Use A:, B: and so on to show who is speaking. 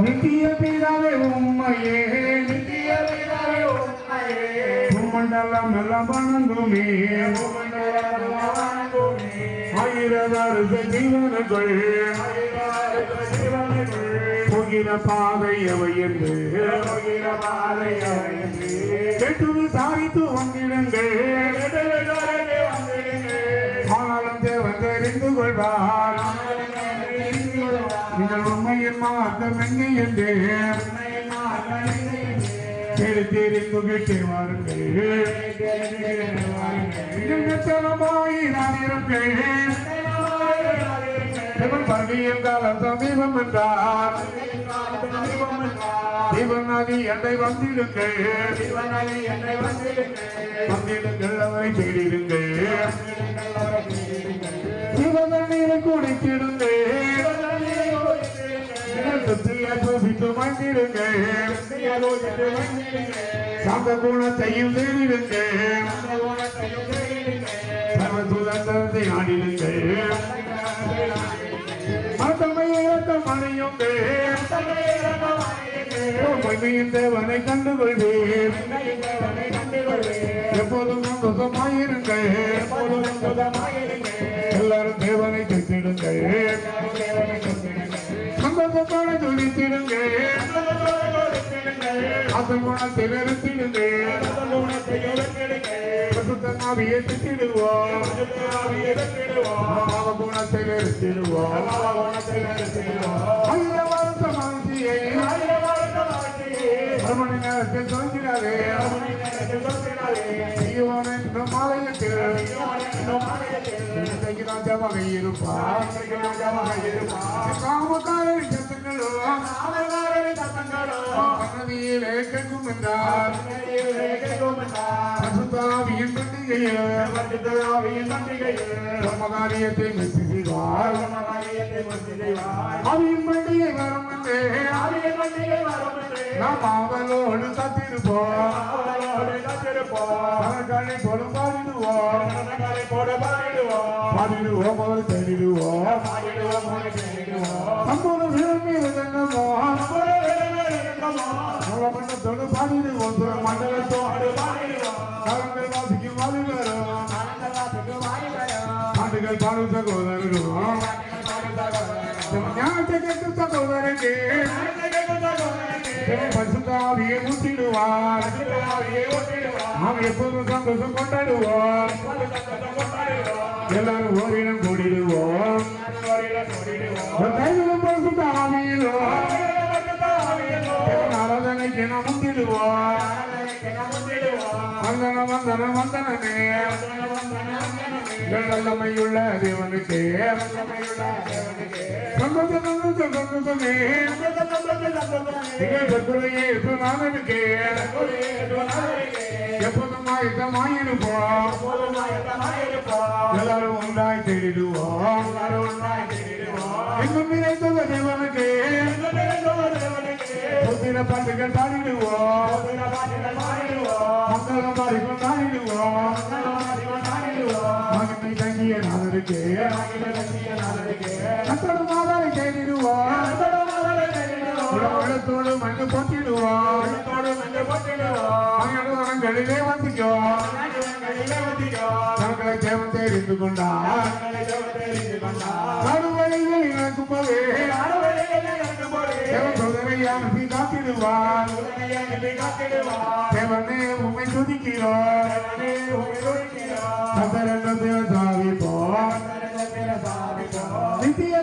A: நித்திய பிதாவே உம்மையே பூமண்டலம் எல்லாம் வணங்குமே ஆயிரதாறு ஜீவனுக்குள் போகிற பாதை எவை என்று கேட்டு விசாரித்து வந்திடுங்கள் ஆனாலும் தேவன் தெரிந்து கொள்வார் நீங்கள் உண்மையின் மார்க்கம் எங்கே என்று தெரிந்து கேட்டு வாருங்கள் நான் இருப்பேன் பள்ளியின் காலம் சமீபம் என்றார் சிவநதி என்னை வந்திடுங்கள் அவரை தேடிடுங்கள் சிவநீரை குடித்திடுங்கள் சாந்த குணத்தையும் தேடிடுங்கள் சுதந்திரத்தை ஆடிடுங்கள் மணியும் தேவனை கண்டுகொள்வேன் எப்போதும் சந்தோஷமாயிருங்கள் எல்லாரும் தேவனை கேட்டிடுங்கள் சந்தோஷத்தோடு துடித்திடுங்கள் அதன் குணத்தை நிறுத்திடுங்கள் ஆவியை திட்டிடுவோம் குணத்தை நிறுத்திடுவோம் மணி நேரத்தில் சொல்கிறாரே ராஜாவாக இருப்பார் காமக்காரரின் சத்தங்களோ கேட்கும் என்றார் பசுத்தாவியின் பண்டிகையை மெச்சி செய்வார் அவியின் பண்டிகை வரும் நாம் அவளோடு தத்திருப்போம் போடும் பாடிடுவோம் அவர் தேடிடுவோம் சம்பளம் மண்டலத்தோடு பாடிடுவோம் மண்டலத்தோடு கலங்கள் வாசிக்கும் வாலிபரும் பாட்டுகள் பாடும் சகோதரரும் ஞானத்தை கேட்கும் சகோதரருக்கு பசுத்தாவியை ஊற்றிடுவார் நாம் எப்போதும் சந்தோஷம் கொண்டாடுவோம் எல்லாரும் ஓரிடம் கூடிடுவோம் ஆராதனைக்கு நாம் முந்திடுவோம் வந்தனம் வந்தனம் வந்தனமே வல்லமையுள்ள தேவனுக்கு சந்தோஷமே எப்போதும் ஆயுதமாயிருப்போம் எல்லாரும் ஒன்றாய் தேடிடுவோம் எங்கும் நிறைந்த தேவனுக்கு பாட்டுகள் பாடிடுவோம் மங்களம் பாடிக்கொண்டு பாடிடுவோம் மகிமை தங்கிய நாதருக்கு மாதாவை தேடிடுவோம் உலகத்தோடு மண்ணு போட்டிடுவோம் மகளிலே வந்திக்கோ தங்களை தேவன் தெரிந்து கொண்டார் நடுவழியில் இறக்கும் போதே தேவன் சோதனையான காத்திடுவார் தேவனே உண்மை துதிக்கிறோம் சந்தரன் சாதிப்போம் நித்திய